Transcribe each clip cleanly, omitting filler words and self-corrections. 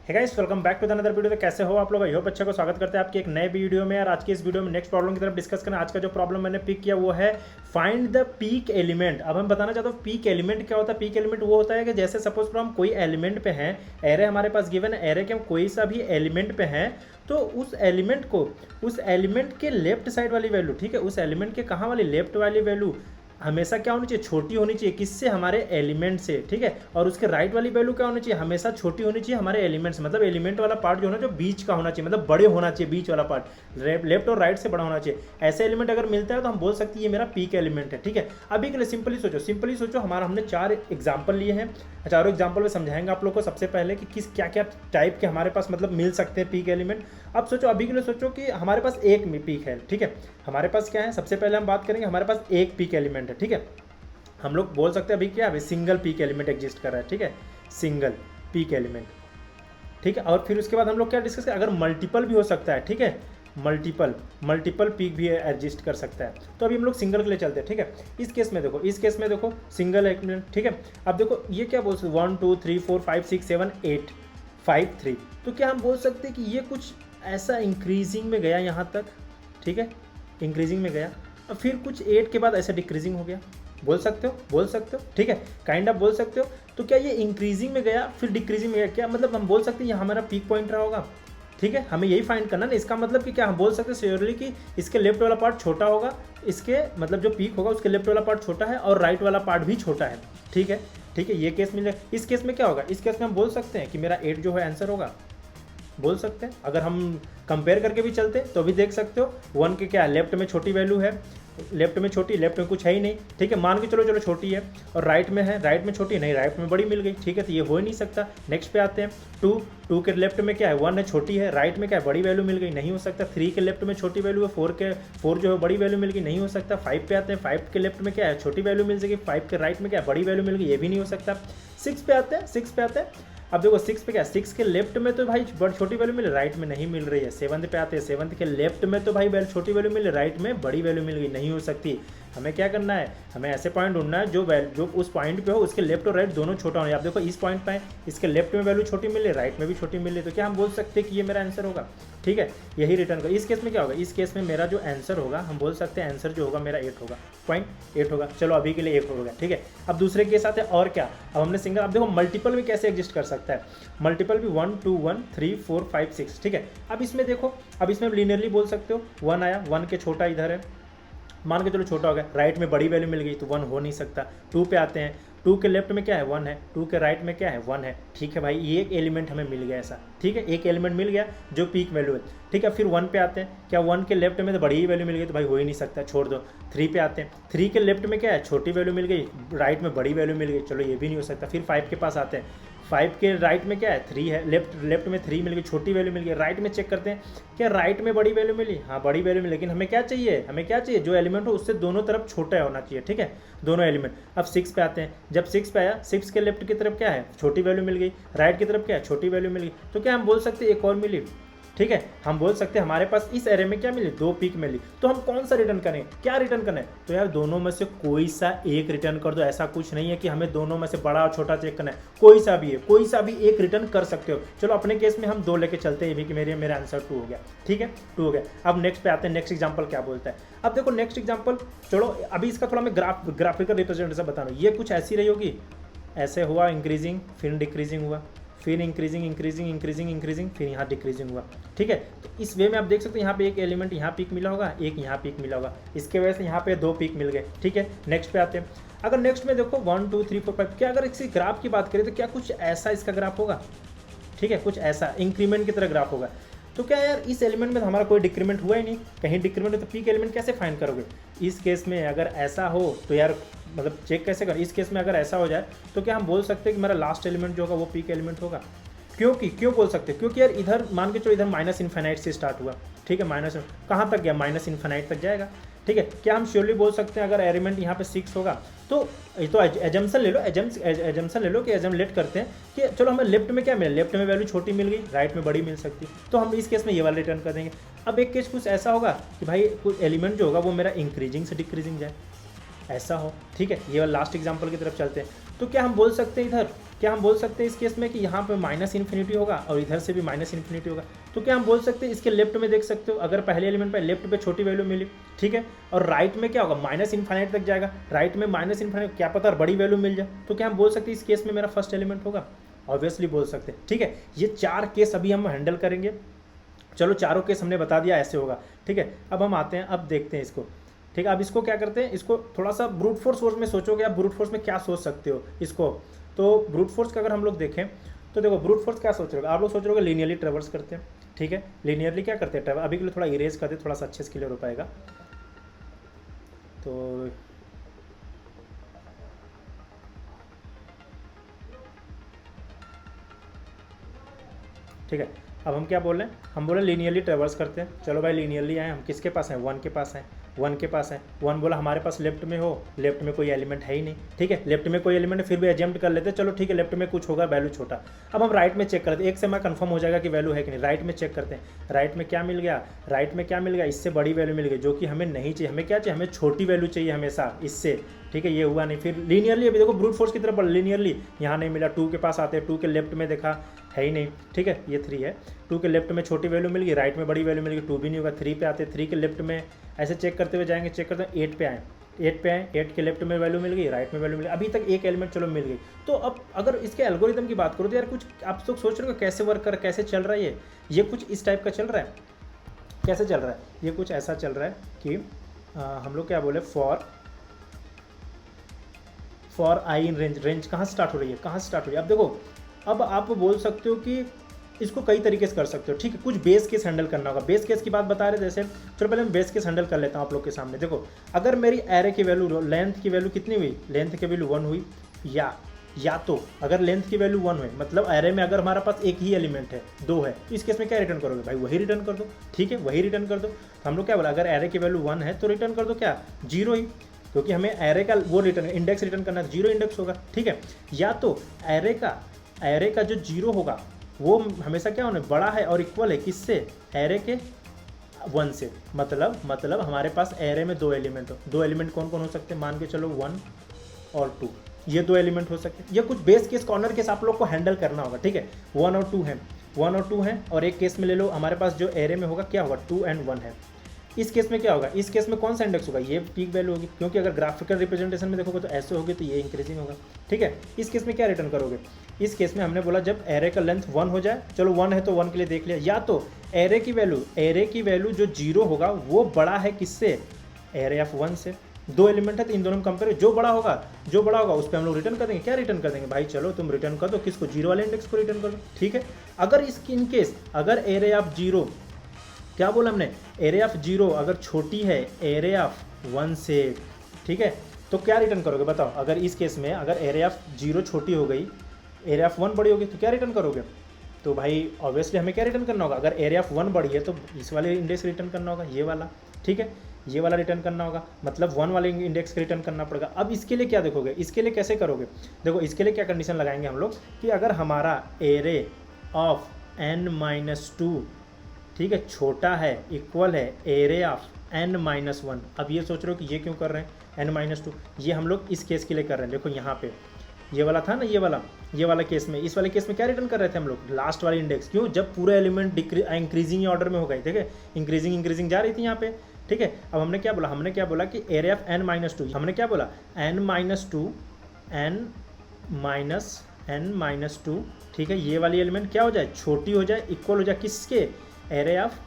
Hey guys, welcome back to the another video. तो कैसे हो आप लोग? आई होप अच्छे को स्वागत करते हैं आपकी एक नए वीडियो में। यार आज की इस वीडियो में नेक्स्ट प्रॉब्लम की तरफ डिस्कस करना। आज का जो प्रॉब्लम मैंने पिक किया वो है फाइंड द पीक एलिमेंट। अब हम बताना चाहते हो पीक एलिमेंट क्या होता है। पीक एलिमेंट वो होता है कि जैसे सपोज हम कोई एलिमेंट पे हैं, एरे हमारे पास गिवन है, एरे के हम कोई सा भी एलिमेंट पे हैं तो उस एलिमेंट के लेफ्ट साइड वाली वैल्यू, ठीक है, उस एलिमेंट के कहाँ वाली लेफ्ट वाली वैल्यू हमेशा क्या होनी चाहिए, छोटी होनी चाहिए। किससे? हमारे एलिमेंट से, ठीक है। और उसके राइट वाली वैल्यू क्या होनी चाहिए, हमेशा छोटी होनी चाहिए हमारे एलिमेंट से। मतलब एलिमेंट वाला पार्ट जो है ना, जो बीच का होना चाहिए, मतलब बड़े होना चाहिए बीच वाला पार्ट, लेफ्ट और राइट से बड़ा होना चाहिए। ऐसे एलिमेंट अगर मिलता है तो हम बोल सकते हैं ये मेरा पीक एलिमेंट है, ठीक है। अभी के लिए सिंपली सोचो हमने 4 एग्जाम्पल लिए हैं। चारों एग्जाम्पल में समझाएंगे आप लोग को सबसे पहले कि किस क्या क्या टाइप के हमारे पास मतलब मिल सकते हैं पीक एलिमेंट। अब सोचो, अभी के लिए सोचो कि हमारे पास एक पीक है, ठीक है। हमारे पास क्या है, सबसे पहले हम बात करेंगे हमारे पास एक पीक एलिमेंट है, ठीक है। हम लोग बोल सकते हैं अभी क्या है, सिंगल पीक एलिमेंट एग्जिस्ट कर रहा है, ठीक है, सिंगल पीक एलिमेंट, ठीक है। और फिर उसके बाद हम लोग क्या डिस्कस करें, अगर मल्टीपल भी हो सकता है, ठीक है, मल्टीपल पीक भी एग्जिस्ट कर सकता है। तो अभी हम लोग सिंगल के लिए चलते हैं, ठीक है। इस केस में देखो सिंगल एलिमेंट, ठीक है। अब देखो ये क्या बोल सकते, 1 2 3 4 5 6 7 8 5 3। तो क्या हम बोल सकते हैं कि ये कुछ ऐसा इंक्रीजिंग में गया यहाँ तक, ठीक है, इंक्रीजिंग में गया, और फिर कुछ 8 के बाद ऐसे डिक्रीजिंग हो गया। बोल सकते हो, ठीक है, काइंड ऑफ बोल सकते हो। तो क्या ये इंक्रीजिंग में गया फिर डिक्रीजिंग में गया, क्या मतलब हम बोल सकते हैं ये हमारा पीक पॉइंट रहा होगा, ठीक है। हमें यही फाइंड करना ना। इसका मतलब कि क्या हम बोल सकते हैं श्योरली कि इसके लेफ्ट वाला पार्ट छोटा होगा, इसके मतलब जो पीक होगा उसके लेफ्ट वाला पार्ट छोटा है और राइट वाला पार्ट भी छोटा है, ठीक है, ठीक है। ये केस मिले। इस केस में क्या होगा, इस केस में हम बोल सकते हैं कि मेरा 8 जो है आंसर होगा, बोल सकते हैं। अगर हम कंपेयर करके भी चलते तो भी देख सकते हो 1 के क्या है, लेफ्ट में छोटी वैल्यू है, लेफ्ट में छोटी, लेफ्ट में कुछ है ही नहीं, ठीक है, मान के चलो छोटी है। और राइट में है, राइट में छोटी नहीं, राइट में बड़ी मिल गई, ठीक है। तो ये हो ही नहीं सकता। नेक्स्ट पे आते हैं 2 के लेफ्ट में क्या है, 1 है, छोटी है, राइट में क्या है, बड़ी वैल्यू मिल गई, नहीं हो सकता। 3 के लेफ्ट में छोटी वैल्यू है, 4 जो है बड़ी वैल्यू मिल गई, नहीं हो सकता। 5 पे आते हैं, 5 के लेफ्ट में क्या है, छोटी वैल्यू मिल जाएगी, 5 के राइट में क्या है, बड़ी वैल्यू मिल गई, ये भी नहीं हो सकता। 6 पे आते हैं, अब देखो 6 पे क्या, 6 के लेफ्ट में तो भाई बड़ी छोटी वैल्यू मिल रही, राइट में नहीं मिल रही है। 7 पे आते हैं, 7 के लेफ्ट में तो भाई छोटी वैल्यू मिल रही, राइट में बड़ी वैल्यू मिल गई, नहीं हो सकती। हमें क्या करना है, हमें ऐसे पॉइंट ढूंढना है जो उस पॉइंट पे हो उसके लेफ्ट और राइट दोनों छोटा होना है। आप देखो इस पॉइंट पे इसके लेफ्ट में वैल्यू छोटी मिल रही, राइट में भी छोटी मिल रही, तो क्या हम बोल सकते हैं कि ये मेरा आंसर होगा, ठीक है, यही रिटर्न का। इस केस में क्या होगा, इस केस में मेरा जो आंसर होगा, हम बोल सकते हैं आंसर जो होगा मेरा 8 होगा, पॉइंट 8 होगा। चलो अभी के लिए 8 होगा, ठीक है। अब दूसरे केस आते हैं, और क्या, अब हमने सिंगल, अब देखो मल्टीपल भी कैसे एग्जिस्ट कर सकता है। मल्टीपल भी 1 2 1 3 4 5 6, ठीक है। अब इसमें देखो, अब इसमें लीनियरली बोल सकते हो 1 आया, 1 के छोटा इधर है, मान के चलो छोटा हो गया, राइट में बड़ी वैल्यू मिल गई तो 1 हो नहीं सकता। 2 पे आते हैं, 2 के लेफ्ट में क्या है, 1 है, 2 के राइट में क्या है, 1 है, ठीक है भाई, ये एक एलिमेंट हमें मिल गया ऐसा, ठीक है, एक एलिमेंट मिल गया जो पीक वैल्यू है, ठीक है। फिर 1 पे आते हैं, क्या 1 के लेफ्ट में तो बड़ी ही वैल्यू मिल गई, तो भाई हो ही नहीं सकता, छोड़ दो। 3 पे आते हैं, 3 के लेफ्ट में क्या है, छोटी वैल्यू मिल गई, राइट में बड़ी वैल्यू मिल गई, चलो ये भी नहीं हो सकता। फिर 5 के पास आते हैं, 5 के राइट में क्या है, 3 है, लेफ्ट में 3 मिल गई, छोटी वैल्यू मिल गई। राइट में चेक करते हैं, क्या राइट में बड़ी वैल्यू मिली, हाँ बड़ी वैल्यू मिली, लेकिन हमें क्या चाहिए, जो एलिमेंट हो उससे दोनों तरफ छोटा होना चाहिए, ठीक है, दोनों एलिमेंट। अब 6 पे आते हैं, जब 6 पे आया, 6 के लेफ्ट की तरफ क्या है, छोटी वैल्यू मिल गई, राइट की तरफ क्या है, छोटी वैल्यू मिल गई, तो क्या हम बोल सकते हैं एक और मिली, ठीक है। हम बोल सकते हैं हमारे पास इस एरे में क्या मिली, 2 पीक मिली, तो हम कौन सा रिटर्न करें, क्या रिटर्न करना है, तो यार दोनों में से कोई सा एक रिटर्न कर दो। ऐसा कुछ नहीं है कि हमें दोनों में से बड़ा और छोटा चेक करना है, कोई सा भी है, कोई सा भी एक रिटर्न कर सकते हो। चलो अपने केस में हम 2 लेके चलते हैं, ये भी कि मेरा आंसर 2 हो गया, ठीक है, 2 हो गया। अब नेक्स्ट पे आते हैं, नेक्स्ट एग्जाम्पल क्या बोलता है। अब देखो नेक्स्ट एग्जाम्पल, चलो अभी इसका थोड़ा मैं ग्राफिकल रिप्रेजेंटेशन बता रहा हूँ। ये कुछ ऐसी रही होगी, ऐसे हुआ इंक्रीजिंग, फिर डिक्रीजिंग हुआ, फिर इंक्रीजिंग, फिर यहाँ डिक्रीजिंग हुआ, ठीक है। तो इस वे में आप देख सकते हैं यहाँ पे एक एलिमेंट यहाँ पीक मिला होगा, एक यहाँ पीक मिला होगा, इसके वजह से यहाँ पे 2 पीक मिल गए, ठीक है। नेक्स्ट पे आते हैं, अगर नेक्स्ट में देखो 1 2 3 4 5, क्या अगर इसी ग्राफ की बात करें तो क्या कुछ ऐसा इसका ग्राफ होगा, ठीक है, कुछ ऐसा इंक्रीमेंट की तरह ग्राफ होगा। तो क्या यार इस एलिमेंट में हमारा कोई डिक्रीमेंट हुआ ही नहीं, कहीं डिक्रीमेंट है तो पीक एलिमेंट कैसे फाइंड करोगे। इस केस में अगर ऐसा हो तो यार मतलब चेक कैसे कर, इस केस में अगर ऐसा हो जाए तो क्या हम बोल सकते हैं कि मेरा लास्ट एलिमेंट जो होगा वो पीक एलिमेंट होगा। क्यों बोल सकते हैं, क्योंकि यार इधर मान के चलो इधर माइनस इन्फिनाइट से स्टार्ट हुआ, ठीक है, माइनस कहाँ तक गया, माइनस इन्फिनाइट तक जाएगा, ठीक है। क्या हम श्योरली बोल सकते हैं अगर एलिमेंट यहाँ पे 6 होगा तो ये तो एजम्पशन ले लो कि एजम लेट करते हैं कि चलो हमें लेफ्ट में क्या मिला, लेफ्ट में वैल्यू छोटी मिल गई, राइट में बड़ी मिल सकती, तो हम इस केस में ये वाला रिटर्न कर देंगे। अब एक केस कुछ ऐसा होगा कि भाई कुछ एलिमेंट जो होगा वो मेरा इंक्रीजिंग से डिक्रीजिंग जाए, ऐसा हो, ठीक है। ये वाला लास्ट एग्जाम्पल की तरफ चलते हैं, तो क्या हम बोल सकते हैं इधर क्या हम बोल सकते हैं इस केस में कि यहाँ पे माइनस इन्फिनिटी होगा और इधर से भी माइनस इन्फिनिटी होगा? तो क्या हम बोल सकते हैं इसके लेफ्ट में देख सकते हो, अगर पहले एलिमेंट पे लेफ्ट पे छोटी वैल्यू मिली, ठीक है, और राइट में क्या होगा, माइनस इन्फाइनाइट तक जाएगा, राइट में माइनस इन्फाइनाइट, क्या पता बड़ी वैल्यू मिल जाए, तो क्या हम बोल सकते हैं इस केस में मेरा फर्स्ट एलिमेंट होगा? ऑब्वियसली बोल सकते हैं, ठीक है। ये 4 केस अभी हम हैंडल करेंगे। चलो चारों केस हमने बता दिया ऐसे होगा, ठीक है। अब हम आते हैं, अब देखते हैं इसको, ठीक है। अब इसको क्या करते हैं, इसको थोड़ा सा ब्रूट फोर्स में सोचोगे आप, ब्रूट फोर्स में क्या सोच सकते हो इसको, तो ब्रूट फोर्स का अगर हम लोग देखें तो देखो ब्रूट फोर्स क्या सोच रहे हो आप लोग, सोच रहे हो लीनियरली ट्रेवर्स करते हैं, ठीक है। लीनियरली क्या करते हैं ट्रेवर्स, अभी के लिए थोड़ा इरेज करते थोड़ा सा अच्छे से क्लियर हो पाएगा। तो ठीक है, अब हम क्या बोल रहे हैं, हम बोले लीनियरली ट्रेवर्स करते हैं। चलो भाई लीनियरली आए, हम किसके पास हैं, 1 के पास हैं, 1 के पास है। 1 बोला हमारे पास लेफ्ट में हो, लेफ्ट में कोई एलिमेंट है ही नहीं, ठीक है, लेफ्ट में कोई एलिमेंट है, फिर भी एजेम्प्ट कर लेते, चलो ठीक है लेफ्ट में कुछ होगा, वैल्यू छोटा। अब हम राइट में चेक करते हैं, एक से मैं कंफर्म हो जाएगा कि वैल्यू है कि नहीं, राइट में चेक करते हैं, राइट में क्या मिल गया, राइट में क्या मिल गया, इससे बड़ी वैल्यू मिल गई, जो कि हमें नहीं चाहिए, हमें क्या चाहिए, हमें छोटी वैल्यू चाहिए हमेशा इससे, ठीक है। ये हुआ नहीं, फिर लीनियरली अभी देखो ब्रूट फोर्स की तरफ बढ़, लीनियरली यहाँ नहीं मिला, 2 के पास आते हैं, 2 के लेफ्ट में देखा है ही नहीं, ठीक है, ये 3 है, 2 के लेफ्ट में छोटी वैल्यू मिल गई, राइट में बड़ी वैल्यू मिल गई, 2 भी नहीं होगा, 3 पे आते, 3 के लेफ्ट में ऐसे चेक करते हुए जाएंगे, चेक करते हैं 8 पे आए, 8 पे आए, 8 के लेफ्ट में वैल्यू मिल गई, राइट में वैल्यू मिल गई, अभी तक एक एलिमेंट चलो मिल गई। तो अब अगर इसके एल्गोरिथम की बात करो तो यार कुछ आप लोग सोच रहे हो कैसे वर्क कर, कैसे चल रहा है ये कुछ इस टाइप का चल रहा है, कैसे चल रहा है, ये कुछ ऐसा चल रहा है कि हम लोग क्या बोले, for I in range, range कहाँ से स्टार्ट हो रही है, कहाँ से स्टार्ट हो रही है। अब देखो, अब आप बोल सकते हो कि इसको कई तरीके से कर सकते हो, ठीक है, कुछ बेस केस हैंडल करना होगा। बेस केस की बात बता रहे जैसे, चलो पहले मैं बेस केस हैंडल कर लेता हूँ आप लोग के सामने। देखो अगर मेरी एरे की वैल्यू, लेंथ की वैल्यू कितनी हुई, लेंथ की वैल्यू 1 हुई, या तो अगर लेंथ की वैल्यू 1 हुई, मतलब एरे में अगर हमारा पास एक ही एलिमेंट है, 2 है, तो इस केस में क्या रिटर्न करोगे भाई, वही रिटर्न कर दो, ठीक है, वही रिटर्न कर दो। तो हम लोग क्या बोला, अगर एरे की वैल्यू 1 है तो रिटर्न कर दो क्या, 0 ही, क्योंकि हमें एरे का वो रिटर्न इंडेक्स रिटर्न करना है, 0 इंडेक्स होगा, ठीक है। या तो एरे का जो 0 होगा वो हमेशा क्या होना, बड़ा है और इक्वल है किससे, एरे के 1 से, मतलब हमारे पास एरे में 2 एलिमेंट हो, 2 एलिमेंट कौन कौन हो सकते हैं, मान के चलो 1 और 2, ये 2 एलिमेंट हो सकते हैं। ये कुछ बेस केस, कॉर्नर केस आप लोग को हैंडल करना होगा, ठीक है। 1 और 2 हैं, 1 और 2 हैं, और एक केस में ले लो हमारे पास जो एरे में होगा क्या होगा, 2 और 1 है। इस केस में क्या होगा, इस केस में कौन सा इंडेक्स होगा, ये पीक वैल्यू होगी, क्योंकि अगर ग्राफिकल रिप्रेजेंटेशन में देखोगे तो ऐसे होगी, तो ये इंक्रीजिंग होगा, ठीक है। इस केस में क्या रिटर्न करोगे, इस केस में हमने बोला जब एरे का लेंथ 1 हो जाए, चलो 1 है तो 1 के लिए देख लिया, या तो एरे की वैल्यू जो 0 होगा वो बड़ा है किससे, एरे ऑफ 1 से। 2 एलिमेंट है तो इन दोनों में कंपेयर, जो बड़ा होगा उस पर हम लोग रिटर्न कर देंगे, क्या रिटर्न कर देंगे भाई, चलो तुम रिटर्न कर दो किसको, 0 वाले इंडेक्स को रिटर्न कर दो, ठीक है। अगर इन केस अगर एरे ऑफ 0, क्या बोला हमने, एरे ऑफ 0 अगर छोटी है एरे ऑफ 1 से, ठीक है, तो क्या रिटर्न करोगे बताओ। अगर इस केस में अगर एरे ऑफ 0 छोटी हो गई, एरे ऑफ 1 बड़ी होगी, तो क्या रिटर्न करोगे, तो भाई ऑब्वियसली हमें क्या रिटर्न करना होगा, अगर एरे ऑफ 1 बड़ी है तो इस वाले इंडेक्स रिटर्न करना होगा, ये वाला, ठीक है, ये वाला रिटर्न करना होगा, मतलब 1 वाले इंडेक्स का रिटर्न करना पड़ेगा। अब इसके लिए क्या देखोगे, इसके लिए कैसे करोगे, देखो इसके लिए क्या कंडीशन लगाएंगे हम लोग कि अगर हमारा एरे ऑफ n-2, ठीक है, छोटा है, इक्वल है एरे ऑफ n-1। अब ये सोच रहे हो कि ये क्यों कर रहे हैं n-2, ये हम लोग इस केस के लिए कर रहे हैं। देखो यहाँ पे ये वाला था ना, ये वाला केस में, इस वाले केस में क्या रिटर्न कर रहे थे हम लोग, लास्ट वाली इंडेक्स, क्यों, जब पूरे एलिमेंट इंक्रीजिंग ऑर्डर में हो गए, ठीक है, इंक्रीजिंग जा रही थी यहाँ पे, ठीक है। अब हमने क्या बोला कि एरे ऑफ n-2, हमने क्या बोला, n-2, ठीक है, ये वाली एलिमेंट क्या हो जाए, छोटी हो जाए, इक्वल हो जाए किसके, एरे ऑफ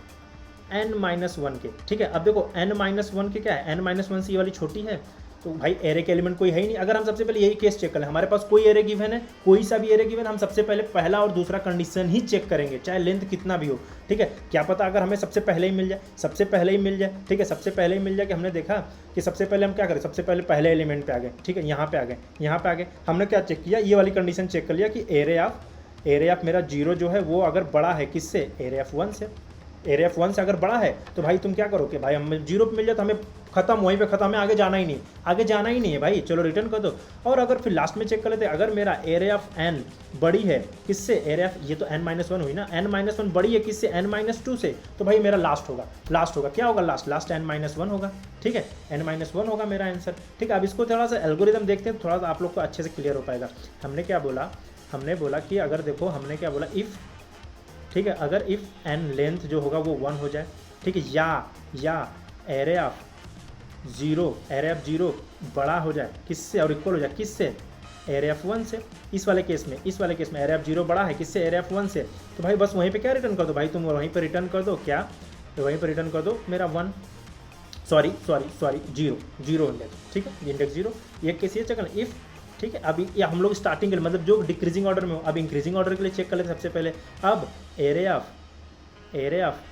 n-1 के, ठीक है। अब देखो n-1 के क्या है, n-1 से ये वाली छोटी है, तो भाई एरे के एलिमेंट कोई है ही नहीं। अगर हम सबसे पहले यही केस चेक करें, हमारे पास कोई एरे गिवन है, कोई सा भी एरे गिवन, हम सबसे पहले पहला और दूसरा कंडीशन ही चेक करेंगे, चाहे लेंथ कितना भी हो, ठीक है। क्या पता अगर हमें सबसे पहले ही मिल जाए, ठीक है, सबसे पहले ही मिल जाए कि हमने देखा कि सबसे पहले हम क्या करें, सबसे पहले एलिमेंट पे आ गए, ठीक है, यहाँ पे आ गए, हमने क्या चेक किया, ये वाली कंडीशन चेक कर लिया कि एरे ऑफ मेरा 0 जो है वो अगर बड़ा है किससे, एरे ऑफ 1 से। एरे ऑफ 1 से अगर बड़ा है तो भाई तुम क्या करोगे, भाई हमें 0 पे मिल जाए तो हमें खत्म, वहीं पे खत्म, हमें आगे जाना ही नहीं है भाई, चलो रिटर्न कर दो। और अगर फिर लास्ट में चेक कर लेते, अगर मेरा एरे ऑफ n बड़ी है किससे, एरे ऑफ, ये तो n-1 हुई ना, n-1 बड़ी है किससे, n-2 से, तो भाई मेरा लास्ट होगा क्या होगा, लास्ट n-1 होगा, ठीक है, n-1 होगा मेरा आंसर, ठीक है। अब इसको थोड़ा सा एल्गोरिदम देखते हैं, थोड़ा सा आप लोग को अच्छे से क्लियर हो पाएगा। हमने क्या बोला, हमने बोला कि अगर देखो हमने क्या बोला, इफ़, ठीक है, अगर इफ़ एन लेंथ जो होगा वो 1 हो जाए, ठीक है, या एरे ऑफ जीरो बड़ा हो जाए किससे और इक्वल हो जाए किससे, एरे ऑफ 1 से। इस वाले केस में एरे ऑफ 0 बड़ा है किससे, एरे ऑफ 1 से। तो भाई बस वहीं पे क्या रिटर्न कर दो भाई, तुम वहीं पे रिटर्न कर दो क्या, तो वहीं पे रिटर्न कर दो मेरा 1, सॉरी 0 इंडेक्स, ठीक है, इंडेक्स 0। एक केस ये चेक, इफ़, ठीक है, अभी ये हम लोग स्टार्टिंग के लिए मतलब जो डिक्रीजिंग ऑर्डर में हो, अब इंक्रीजिंग ऑर्डर के लिए चेक कर लेते सबसे पहले। अब एरे ऑफ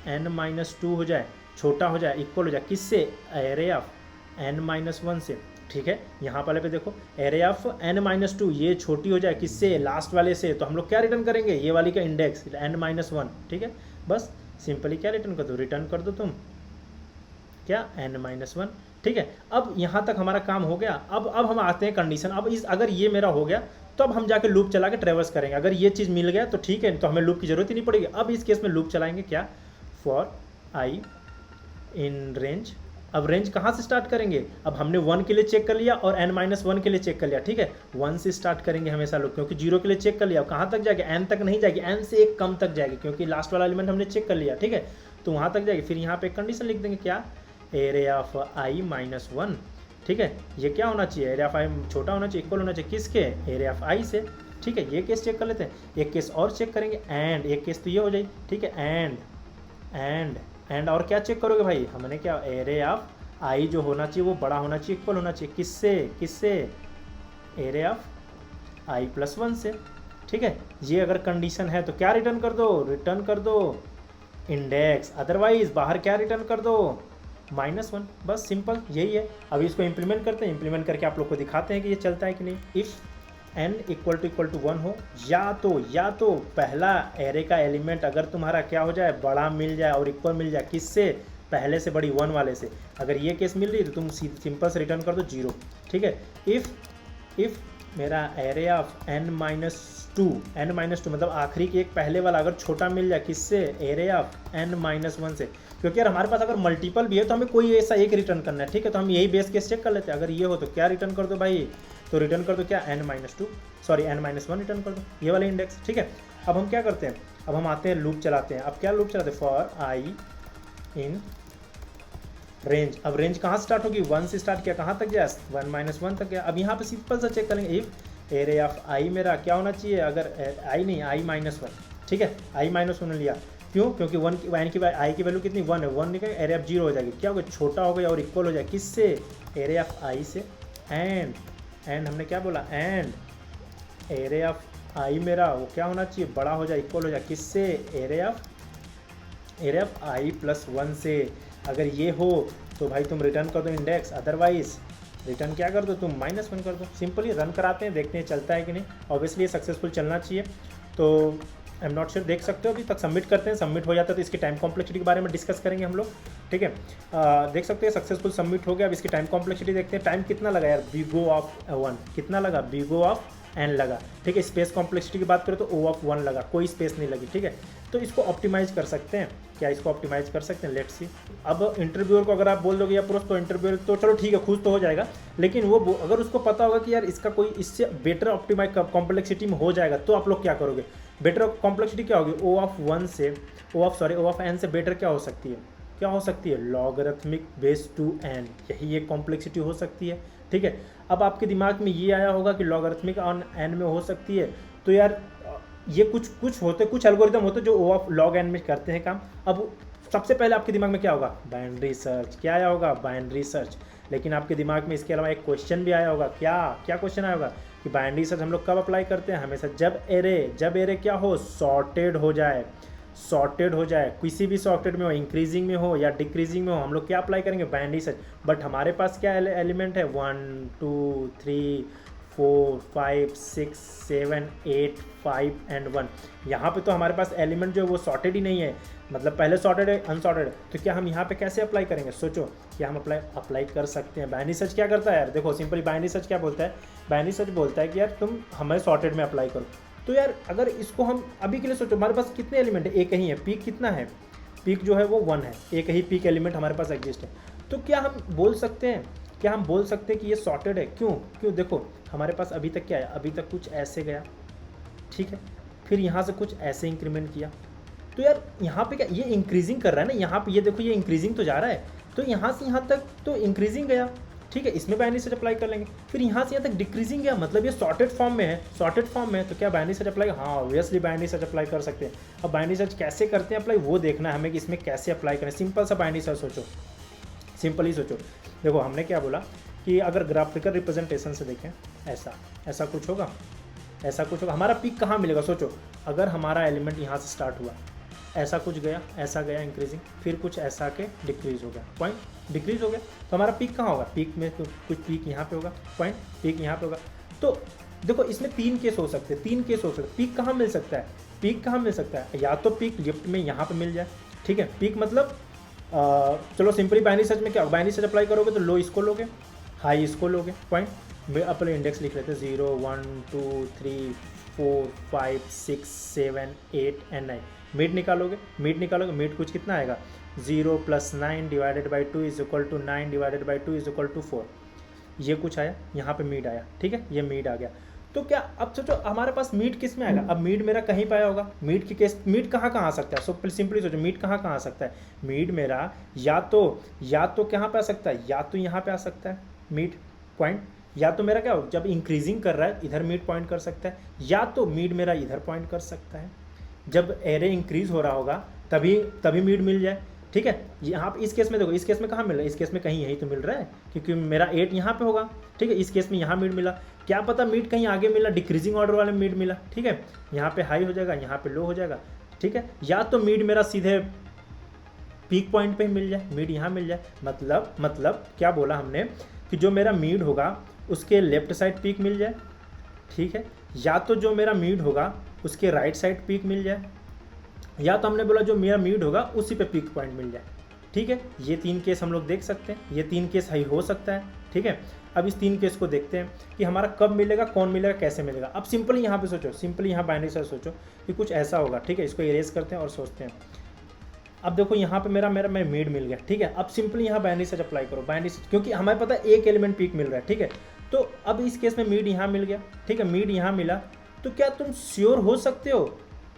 n-2 हो जाए, छोटा हो जाए, इक्वल हो जाए किससे, एरे ऑफ n-1 से, ठीक है। यहाँ वाले पे देखो एरे ऑफ n-2 ये छोटी हो जाए किससे, लास्ट वाले से, तो हम लोग क्या रिटर्न करेंगे, ये वाली का इंडेक्स n-1, ठीक है। बस सिंपली क्या रिटर्न कर दो, रिटर्न कर दो तुम क्या, n-1, ठीक है। अब यहाँ तक हमारा काम हो गया। अब हम आते हैं कंडीशन। अब इस अगर ये मेरा हो गया तो अब हम जाके लूप चला के ट्रेवर्स करेंगे। अगर ये चीज़ मिल गया तो ठीक है, तो हमें लूप की जरूरत ही नहीं पड़ेगी। अब इस केस में लूप चलाएंगे क्या, फॉर आई इन रेंज। अब रेंज कहाँ से स्टार्ट करेंगे, अब हमने 1 के लिए चेक कर लिया और n-1 के लिए चेक कर लिया, ठीक है। 1 से स्टार्ट करेंगे हमेशा लूप, क्योंकि 0 के लिए चेक कर लिया। कहाँ तक जाएगी, n तक नहीं जाएगी, n से एक कम तक जाएगी, क्योंकि लास्ट वाला एलिमेंट हमने चेक कर लिया, ठीक है। तो वहाँ तक जाएगी। फिर यहाँ पे एक कंडीशन लिख देंगे क्या, एरे ऑफ i-1, ठीक है। ये क्या होना चाहिए, एरे ऑफ i छोटा होना चाहिए, इक्वल होना चाहिए किसके, एरे ऑफ i से, ठीक है। ये केस चेक कर लेते हैं। एक केस और चेक करेंगे, एंड एक केस तो ये हो जाए, ठीक है। एंड और क्या चेक करोगे भाई, हमने क्या, एरे ऑफ i जो होना चाहिए वो बड़ा होना चाहिए, इक्वल होना चाहिए किससे, एरे ऑफ i+1 से, ठीक है। ये अगर कंडीशन है तो क्या रिटर्न कर दो इंडेक्स, अदरवाइज बाहर क्या रिटर्न कर दो, -1। बस सिंपल यही है। अभी इसको इंप्लीमेंट करते हैं, इंप्लीमेंट करके आप लोग को दिखाते हैं कि ये चलता है कि नहीं। इफ़ n = 1 हो, या तो पहला एरे का एलिमेंट अगर तुम्हारा क्या हो जाए, बड़ा मिल जाए और इक्वल मिल जाए किससे, पहले से बड़ी 1 वाले से। अगर ये केस मिल रही है तो तुम सिंपल से रिटर्न कर दो 0, ठीक है। इफ़ मेरा एरे ऑफ n-2 मतलब आखिरी के एक पहले वाला अगर छोटा मिल जाए किससे, एरे ऑफ n-1 से। क्योंकि यार हमारे पास अगर मल्टीपल भी है तो हमें कोई ऐसा एक रिटर्न करना है, ठीक है। तो हम यही बेस केस चेक कर लेते हैं। अगर ये हो तो क्या रिटर्न कर दो भाई, तो रिटर्न कर दो क्या, n-1 रिटर्न कर दो, ये वाला इंडेक्स, ठीक है। अब हम क्या करते हैं, अब हम आते हैं लूप चलाते हैं। अब क्या लूप चलाते हैं, फॉर आई इन रेंज। अब रेंज कहाँ स्टार्ट होगी, 1 से स्टार्ट किया, कहाँ तक गया, 1-1 तक गया। अब यहाँ पे सिंपल सा चेक करेंगे, इफ एरे ऑफ आई मेरा क्या होना चाहिए, अगर आई नहीं i-1, ठीक है, i-1 लिया, क्यों, क्योंकि 1 की आई की वैल्यू कितनी, 1 है, 1 निकल एरे ऑफ 0 हो जाएगी, क्या होगा, छोटा हो गया और इक्वल हो जाए किससे, एरे ऑफ आई से। एंड हमने क्या बोला, एंड एरे ऑफ आई मेरा वो क्या होना चाहिए, बड़ा हो जाए, इक्वल हो जाए किससे, एरे ऑफ i+1 से। अगर ये हो तो भाई तुम रिटर्न कर दो इंडेक्स, अदरवाइज रिटर्न क्या कर दो तुम, -1 कर दो। सिंपली रन कराते हैं, देखते हैं चलता है कि नहीं। ऑब्वियसली ये सक्सेसफुल चलना चाहिए। तो आई एम नॉट श्योर, देख सकते हो अभी तक सबमिट करते हैं, सबमिट हो जाता है तो इसकी टाइम कॉम्प्लेक्सिटी के बारे में डिस्कस करेंगे हम लोग, ठीक है। देख सकते हैं सक्सेसफुल सबमिट हो गया। अब इसकी टाइम कॉम्प्लेक्सिटी देखते हैं, टाइम कितना लगा यार, big O of 1 कितना लगा, big O of n लगा, ठीक है। स्पेस कॉम्प्लेक्सिटी की बात करें तो O of 1 लगा, कोई स्पेस नहीं लगी, ठीक है। तो इसको ऑप्टिमाइज कर सकते हैं क्या, इसको ऑप्टिमाइज कर सकते हैं, लेट्स सी। अब इंटरव्यूअर को अगर आप बोल दोगे या पुरुष, तो इंटरव्यूअर तो चलो ठीक है खुश तो हो जाएगा, लेकिन वो अगर उसको पता होगा कि यार इसका कोई इससे बेटर ऑप्टिमाइज कॉम्प्लेक्सिटी में हो जाएगा, तो आप लोग क्या करोगे, बेटर कॉम्प्लेक्सिटी क्या होगी, O of n से बेटर क्या हो सकती है, लॉगरिथमिक बेस टू n, यही एक कॉम्प्लेक्सिटी हो सकती है, ठीक है। अब आपके दिमाग में ये आया होगा कि लॉगरिथमिक ऑन n में हो सकती है, तो यार ये कुछ एल्गोरिदम होते जो O of log n में करते हैं काम। अब सबसे पहले आपके दिमाग में क्या होगा, बाइनरी सर्च, क्या आया होगा, बाइनरी सर्च। लेकिन आपके दिमाग में इसके अलावा एक क्वेश्चन भी आया होगा, क्या क्वेश्चन आया होगा कि बाइनरी सर्च हम लोग कब अप्लाई करते हैं, हमेशा जब एरे क्या हो, सॉर्टेड हो जाए, किसी भी सॉर्टेड में हो, इंक्रीजिंग में हो या डिक्रीजिंग में हो, हम लोग क्या अप्लाई करेंगे, बाइनरी सर्च। बट हमारे पास क्या एलिमेंट है, 1 2 3 4 5 6 7 8 5 एंड 1। यहाँ पे तो हमारे पास एलिमेंट जो है वो सॉर्टेड ही नहीं है, मतलब पहले सॉर्टेड है, अनसॉर्टेड है। तो क्या हम यहाँ पे कैसे अप्लाई करेंगे, सोचो। क्या हम अप्लाई कर सकते हैं। बाइनरी सर्च क्या करता है यार, देखो सिंपली बाइनरी सर्च क्या बोलता है, बाइनरी सर्च बोलता है कि यार तुम हमें सॉर्टेड में अप्लाई करो। तो यार अगर इसको हम अभी के लिए सोचो, हमारे पास कितने एलिमेंट है, एक ही है, पीक कितना है, पीक जो है वो 1 है, एक ही पीक एलिमेंट हमारे पास एग्जिस्ट है। तो क्या हम बोल सकते हैं कि ये सॉर्टेड है, क्यों, देखो हमारे पास अभी तक क्या है, अभी तक कुछ ऐसे गया, ठीक है। फिर यहाँ से कुछ ऐसे इंक्रीमेंट किया, तो यार यहाँ पे क्या ये इंक्रीजिंग कर रहा है ना, यहाँ पे ये देखो ये इंक्रीजिंग तो जा रहा है, तो यहाँ से यहाँ तक तो इंक्रीजिंग गया, ठीक है, इसमें बाइनरी सर्च अप्लाई कर लेंगे। फिर यहाँ से यहाँ तक डिक्रीजिंग गया, मतलब ये सॉर्टेड फॉर्म में है, सॉर्टेड फॉर्म में है, तो क्या बाइनरी सर्च अप्लाई, हाँ ऑब्वियसली बाइनरी सर्च अप्लाई कर सकते हैं। अब बाइनरी सर्च कैसे करते हैं अप्लाई वो देखना है हमें कि इसमें कैसे अप्लाई करें। सिंपल सा बाइनरी सर्च सोचो, सिंपल ही सोचो। देखो हमने क्या बोला कि अगर ग्राफिकल रिप्रेजेंटेशन से देखें, ऐसा ऐसा कुछ होगा, ऐसा कुछ होगा, हमारा पीक कहाँ मिलेगा सोचो। अगर हमारा एलिमेंट यहाँ से स्टार्ट हुआ, ऐसा कुछ गया, ऐसा गया इंक्रीजिंग, फिर कुछ ऐसा के डिक्रीज हो गया, पॉइंट डिक्रीज हो गया, तो हमारा पीक कहाँ होगा, पीक में तो कुछ पीक यहाँ पे होगा, पॉइंट पीक यहाँ पे होगा। तो देखो इसमें 3 केस हो सकते हैं, 3 केस हो सकते हैं। पीक कहाँ मिल सकता है, पीक कहाँ मिल सकता है, या तो पीक लिफ्ट में यहाँ पे मिल जाए, ठीक है, पीक मतलब चलो सिंपली बाइनरी सर्च में क्या, बाइनरी सर्च अप्लाई करोगे तो लो इसको लोगे, हाई इसको लोगे, पॉइंट अपने इंडेक्स लिख लेते हैं 0 1 2 3 4 5 6 7 8 एंड 9, मिड निकालोगे, मिड कुछ कितना आएगा, 0 + 9 divided by 2 is equal to 9 divided by 2 is equal to 4, ये कुछ आया, यहाँ पे मिड आया, ठीक है, ये मिड आ गया। तो क्या अब सोचो हमारे पास मीड किस में आएगा, अब मीड मेरा कहीं पे आया होगा, मीड की केस, मीड कहाँ आ सकता है, सो सिंपली सोचो मीड कहाँ आ सकता है, मीड मेरा या तो कहाँ पे आ सकता है, या तो यहाँ पे आ सकता है मीड, पॉइंट, या तो मेरा क्या हो जब इंक्रीजिंग कर रहा है इधर मीड पॉइंट कर सकता है, या तो मीड मेरा इधर पॉइंट कर सकता है, जब एरे इंक्रीज हो रहा होगा तभी मीड मिल जाए, ठीक है। यहाँ पे इस केस में देखो, इस केस में कहाँ मिल रहा है, इस केस में कहीं यही तो मिल रहा है, क्योंकि मेरा 8 यहाँ पे होगा, ठीक है, इस केस में यहाँ मीड मिला, क्या पता मीड कहीं आगे मिला, डिक्रीजिंग ऑर्डर वाले मीड मिला, ठीक है, यहाँ पे हाई हो जाएगा, यहाँ पे लो हो जाएगा, ठीक है, या तो मीड मेरा सीधे पीक पॉइंट पे ही मिल जाए, मीड यहाँ मिल जाए, मतलब क्या बोला हमने कि जो मेरा मीड होगा उसके लेफ्ट साइड पीक मिल जाए, ठीक है, या तो जो मेरा मीड होगा उसके राइट साइड पीक मिल जाए, या तो हमने बोला जो मेरा मीड होगा उसी पे पीक पॉइंट मिल जाए, ठीक है। ये 3 केस हम लोग देख सकते हैं, ये 3 केस सही हो सकता है, ठीक है। अब इस 3 केस को देखते हैं कि हमारा कब मिलेगा, कौन मिलेगा, कैसे मिलेगा। अब सिंपली यहाँ पे सोचो, सिंपली यहाँ बाइनरी सर्च सोचो कि कुछ ऐसा होगा, ठीक है, इसको इरेज करते हैं और सोचते हैं। अब देखो यहाँ पे मेरा मीड मिल गया, ठीक है। अब सिंपली यहाँ बाइनरी सर्च अप्लाई करो, बाइनरी सर्च, क्योंकि हमें पता है एक एलिमेंट पीक मिल रहा है, ठीक है। तो अब इस केस में मीड यहाँ मिल गया, ठीक है, मीड यहाँ मिला, तो क्या तुम श्योर हो सकते हो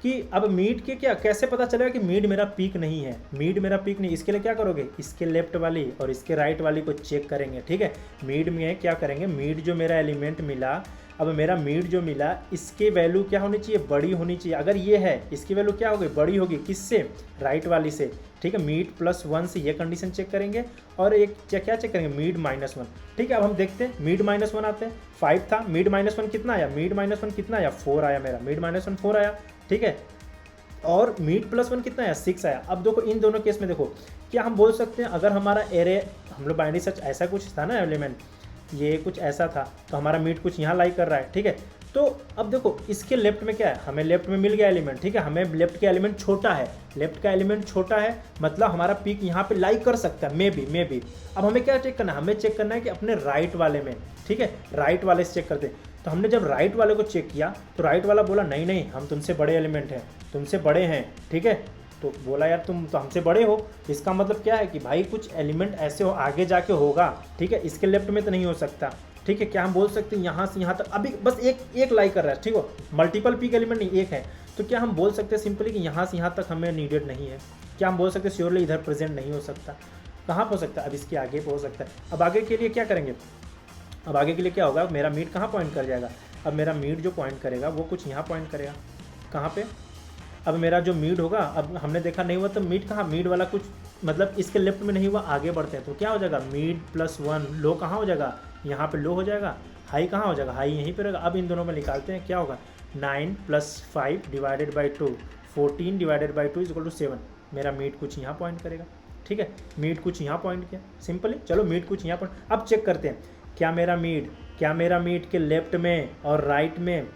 कि अब मीड के क्या कैसे पता चलेगा कि मीड मेरा पीक नहीं है, मीड मेरा पीक नहीं, इसके लिए क्या करोगे, इसके लेफ्ट वाली और इसके राइट वाली को चेक करेंगे, ठीक है। मीड में क्या करेंगे, मीड जो मेरा एलिमेंट मिला, अब मेरा मीड जो मिला इसकी वैल्यू क्या होनी चाहिए, बड़ी होनी चाहिए। अगर ये है इसकी वैल्यू क्या होगी, बड़ी होगी, किससे, राइट वाली से, ठीक है। मीड +1 से ये कंडीशन चेक करेंगे और एक क्या चेक करेंगे, मीड -1, ठीक है। अब हम देखते हैं मीड -1 आते हैं, 5 था, मीड -1 कितना आया, मीड -1 कितना आया, 4 आया मेरा, मीड -1 4 आया, ठीक है। और मीड +1 कितना आया, 6 आया। अब देखो इन दोनों केस में देखो क्या हम बोल सकते हैं, अगर हमारा एरे, हम लोग बाइनरी सर्च ऐसा कुछ था ना एलिमेंट, ये कुछ ऐसा था, तो हमारा मीड कुछ यहाँ लाई कर रहा है, ठीक है। तो अब देखो इसके लेफ्ट में क्या है, हमें लेफ्ट में मिल गया एलिमेंट, ठीक है, हमें लेफ्ट का एलिमेंट छोटा है, लेफ्ट का एलिमेंट छोटा है, मतलब हमारा पीक यहाँ पे लाई कर सकता है, मे बी। अब हमें क्या चेक करना है, हमें चेक करना है कि अपने राइट वाले में, ठीक है, राइट वाले से चेक करते हैं। तो हमने जब राइट वाले को चेक किया तो राइट वाला बोला नहीं हम तुमसे बड़े एलिमेंट हैं, तुमसे बड़े हैं, ठीक है। तो बोला यार तुम तो हमसे बड़े हो, इसका मतलब क्या है कि भाई कुछ एलिमेंट ऐसे हो आगे जाके होगा, ठीक है, इसके लेफ्ट में तो नहीं हो सकता, ठीक है। क्या हम बोल सकते हैं यहाँ से यहाँ तक अभी बस एक लाई कर रहा है, ठीक हो, मल्टीपल पीक एलिमेंट नहीं, एक है, तो क्या हम बोल सकते हैं सिंपली कि यहाँ से यहाँ तक हमें नीडेड नहीं है। क्या हम बोल सकते हैं श्योरली इधर प्रेजेंट नहीं हो सकता, कहाँ पर हो सकता है, अब इसके आगे हो सकता है। अब आगे के लिए क्या करेंगे, अब आगे के लिए क्या होगा, मेरा मीड कहाँ पॉइंट कर जाएगा, अब मेरा मीड जो पॉइंट करेगा वो कुछ यहाँ पॉइंट करेगा, कहाँ पे, अब मेरा जो मीड होगा, अब हमने देखा नहीं हुआ तो मीड कहाँ, मीड वाला कुछ मतलब इसके लेफ्ट में नहीं हुआ, आगे बढ़ते हैं तो क्या हो जाएगा, मीड +1 लो कहाँ हो जाएगा, यहाँ पे लो हो जाएगा, हाई कहाँ हो जाएगा, हाई यहीं पे रहेगा। अब इन दोनों में निकालते हैं क्या होगा, 9 + 5 divided by 2, 14 divided by 2 is equal to 7, मेरा मीड कुछ यहाँ पॉइंट करेगा, ठीक है, मीड कुछ यहाँ पॉइंट किया, सिंपली चलो मीड कुछ यहाँ पॉइंट। अब चेक करते हैं क्या मेरा मीड के लेफ्ट में और राइट में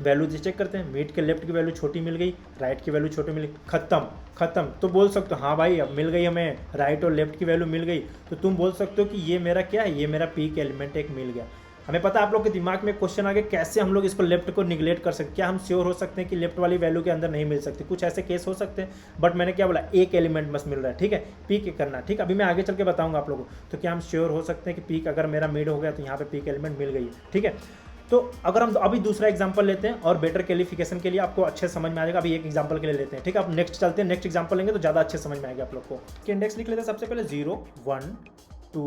वैल्यू चेक करते हैं, मीड के लेफ्ट की वैल्यू छोटी मिल गई, राइट की वैल्यू छोटी मिल गई, खत्म। तो बोल सकते हो हाँ भाई अब मिल गई हमें, राइट और लेफ्ट की वैल्यू मिल गई, तो तुम बोल सकते हो कि ये मेरा क्या है, ये मेरा पीक एलिमेंट एक मिल गया। हमें पता है आप लोग के दिमाग में क्वेश्चन आ गया कैसे हम लोग इसको लेफ्ट को निगलेक्ट कर सकते, क्या हम श्योर हो सकते हैं कि लेफ्ट वाली वैल्यू के अंदर नहीं मिल सकती, कुछ ऐसे केस हो सकते हैं, बट मैंने क्या बोला एक एलिमेंट बस मिल रहा है, ठीक है, पीक करना, ठीक है। अभी मैं आगे चल के बताऊंगा आप लोगों को, तो क्या हम श्योर हो सकते हैं कि पीक अगर मेरा मीड हो गया तो यहाँ पे पीक एलिमेंट मिल गई है, ठीक है। तो अगर हम अभी दूसरा एग्जांपल लेते हैं और बेटर क्लियरिफिकेशन के लिए आपको अच्छे समझ में आ जाएगा। अभी एक एग्जांपल के लिए लेते हैं, ठीक है। अब नेक्स्ट चलते हैं, नेक्स्ट एग्जांपल लेंगे तो ज़्यादा अच्छे समझ में आएगा आप लोग को। कि इंडेक्स लिख लेते हैं सबसे पहले 0 1 2